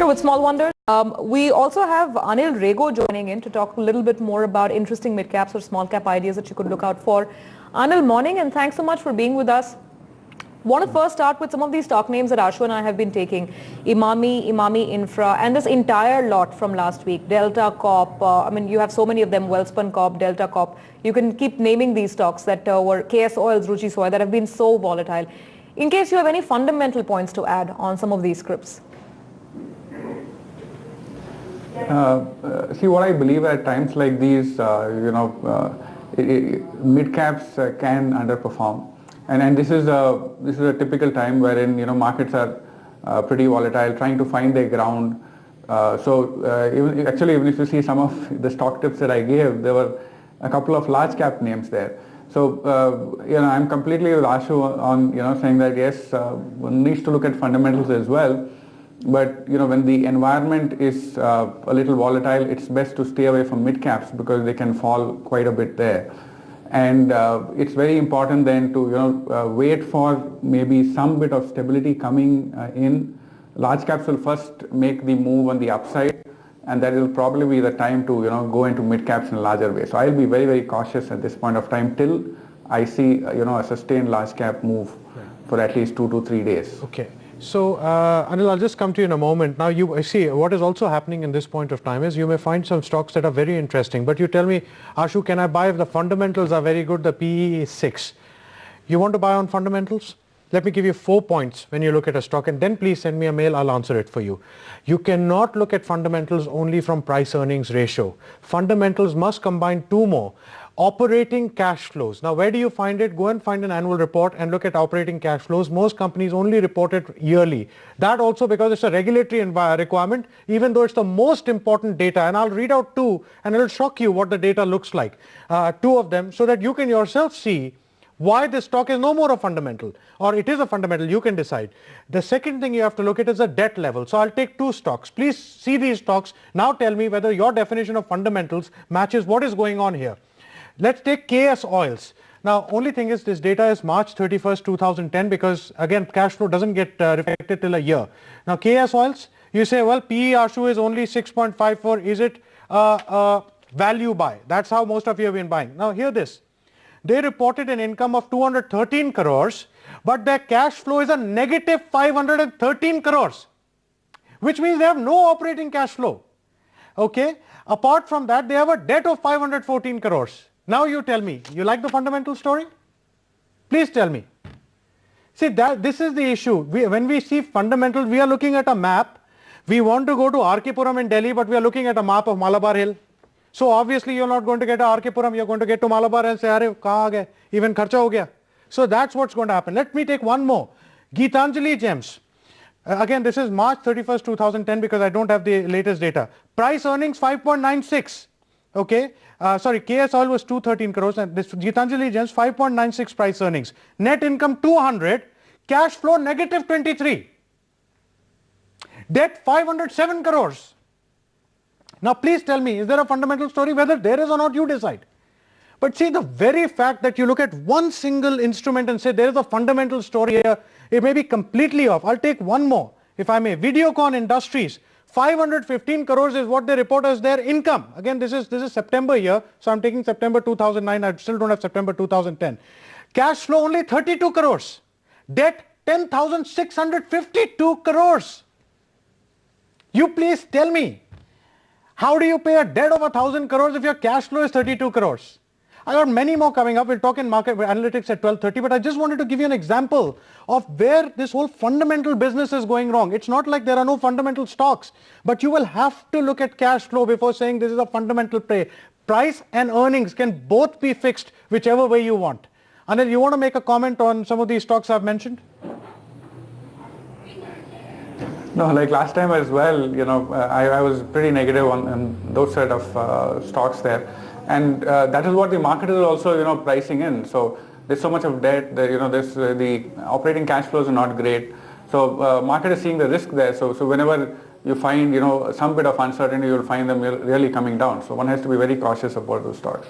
Sure, with Small Wonders. We also have Anil Rego joining in to talk a little bit more about interesting mid-caps or small-cap ideas that you could look out for. Anil, morning, and thanks so much for being with us. Want to first start with some of these stock names that Ashu and I have been taking. Imami Infra, and this entire lot from last week. Delta Corp, I mean, you have so many of them, Welspun Corp, Delta Corp. You can keep naming these stocks that were KS Oils, Ruchi Soya, that have been so volatile. In case you have any fundamental points to add on some of these scripts. See, what I believe at times like these, mid caps can underperform, and this is a typical time wherein markets are pretty volatile, trying to find their ground. Even if you see some of the stock tips that I gave, there were a couple of large cap names there. So I'm completely with Ashu on saying that yes, one needs to look at fundamentals as well. But when the environment is a little volatile, it's best to stay away from mid caps because they can fall quite a bit there. And it's very important then to wait for maybe some bit of stability coming in. Large caps will first make the move on the upside, and that will probably be the time to go into mid caps in a larger way. So I'll be very, very cautious at this point of time till I see a sustained large cap move for at least 2 to 3 days. Okay. So, Anil, I'll just come to you in a moment. Now, you see what is also happening in this point of time is you may find some stocks that are very interesting. But you tell me, Ashu, can I buy if the fundamentals are very good, the PE is 6? You want to buy on fundamentals? Let me give you 4 points when you look at a stock, and then please send me a mail, I'll answer it for you. You cannot look at fundamentals only from price earnings ratio. Fundamentals must combine 2 more. Operating cash flows. Now, where do you find it? Go and find an annual report and look at operating cash flows. Most companies only report it yearly. That also because it's a regulatory requirement, even though it's the most important data. And I'll read out 2, and it'll shock you what the data looks like. 2 of them, so that you can yourself see why this stock is no more a fundamental, or it is a fundamental. You can decide. The second thing you have to look at is the debt level. So I'll take 2 stocks. Please see these stocks. Now tell me whether your definition of fundamentals matches what is going on here. Let's take KS Oils. Now, only thing is this data is March 31st, 2010 because again cash flow doesn't get reflected till a year. Now, KS Oils, you say, well, PE Ashu is only 6.54. Is it value buy? That's how most of you have been buying. Now, hear this. They reported an income of 213 crores, but their cash flow is a negative 513 crores, which means they have no operating cash flow. Okay. Apart from that, they have a debt of 514 crores. Now you tell me, you like the fundamental story? Please tell me. See, this is the issue. When we see fundamentals, we are looking at a map. We want to go to R.K. Puram in Delhi, but we are looking at a map of Malabar Hill. So obviously you're not going to get to R.K. Puram, you're going to get to Malabar and say, "Arey, kahan aa gaye? Even kharcha ho gaya." So that's what's going to happen. Let me take one more. Geetanjali Gems. Again, this is March 31st, 2010 because I don't have the latest data. Price earnings 5.96. Okay. Sorry, KS Oil was 213 crores and this Geetanjali Gems 5.96 price earnings. Net income 200. Cash flow negative 23. Debt 507 crores. Now please tell me, is there a fundamental story? Whether there is or not, you decide. But see, the very fact that you look at one single instrument and say there is a fundamental story here, it may be completely off. I'll take one more, if I may. Videocon Industries, 515 crores is what they report as their income. Again, this is September year, so I'm taking September 2009. I still don't have September 2010. Cash flow only 32 crores. Debt 10,652 crores. You please tell me, how do you pay a debt of 1,000 crores if your cash flow is 32 crores? I got many more coming up. We'll talk in market analytics at 12:30, but I just wanted to give you an example of where this whole fundamental business is going wrong. It's not like there are no fundamental stocks, but you will have to look at cash flow before saying this is a fundamental play. Price and earnings can both be fixed whichever way you want. Anil, you want to make a comment on some of these stocks I've mentioned? No, like last time as well, I was pretty negative on those set of stocks there. And that is what the market is also, pricing in. So there's so much of debt, the operating cash flows are not great. So market is seeing the risk there. So whenever you find, some bit of uncertainty, you'll find them really coming down. So one has to be very cautious about those stocks.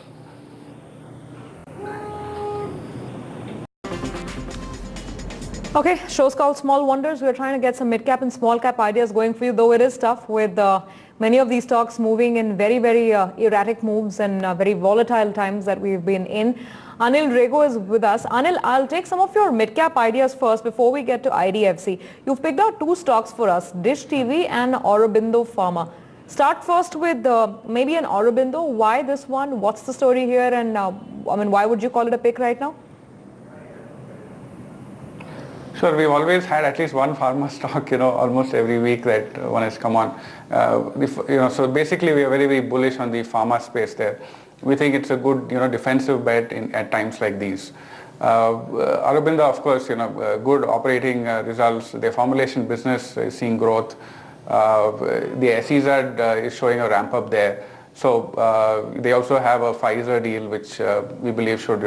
Okay, show's called Small Wonders. We're trying to get some mid-cap and small-cap ideas going for you, though it is tough with many of these stocks moving in very, very erratic moves and very volatile times that we've been in. Anil Rego is with us. Anil, I'll take some of your mid-cap ideas first before we get to IDFC. You've picked out two stocks for us, Dish TV and Aurobindo Pharma. Start first with maybe an Aurobindo. Why this one? What's the story here? And why would you call it a pick right now? Sure, we've always had at least one pharma stock, almost every week that one has come on. So basically we are very, very bullish on the pharma space there. We think it's a good, defensive bet at times like these. Aurobindo, of course, good operating results. Their formulation business is seeing growth. The SEZ is showing a ramp up there. So they also have a Pfizer deal, which we believe should,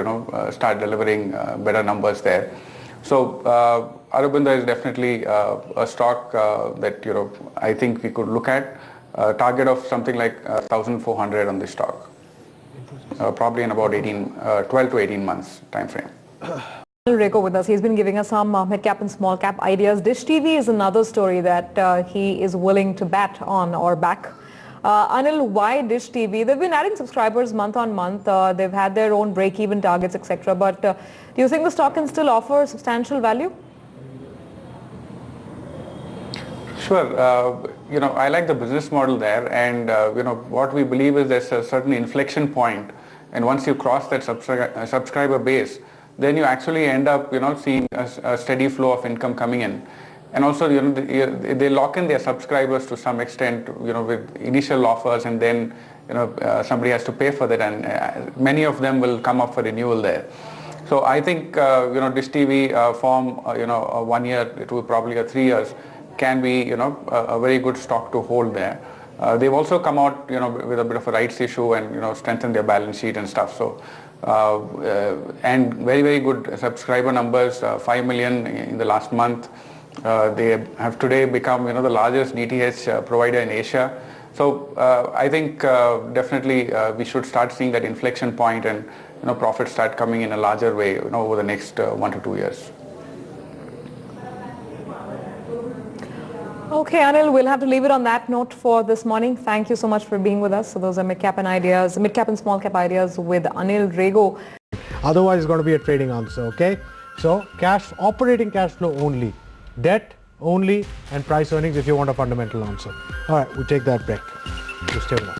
start delivering better numbers there. So Aurobindo is definitely a stock that I think we could look at. Target of something like 1,400 on this stock, probably in about 12 to 18 months time frame. Reko with us. He's been giving us some mid-cap and small-cap ideas. Dish TV is another story that he is willing to bet on or back. Anil, why Dish TV? They've been adding subscribers month on month. They've had their own break-even targets, etc. But do you think the stock can still offer substantial value? Sure. I like the business model there, and what we believe is there's a certain inflection point, and once you cross that subscriber base, then you actually end up seeing a steady flow of income coming in. And also, they lock in their subscribers to some extent, with initial offers, and then, somebody has to pay for that, and many of them will come up for renewal there. So I think, Dish TV form, a 1 year to probably a 3 years can be, a very good stock to hold there. They've also come out, with a bit of a rights issue and, strengthen their balance sheet and stuff. So, and very, very good subscriber numbers, 5 million in the last month. They have today become the largest DTH provider in Asia. So I think definitely we should start seeing that inflection point and profits start coming in a larger way over the next 1 to 2 years. Okay, Anil, we'll have to leave it on that note for this morning. Thank you so much for being with us. So those are mid-cap and small-cap ideas with Anil Rego. Otherwise, it's going to be a trading answer, okay? So, operating cash flow only, debt only, and price earnings if you want a fundamental answer. All right, we'll take that break. You stay with us.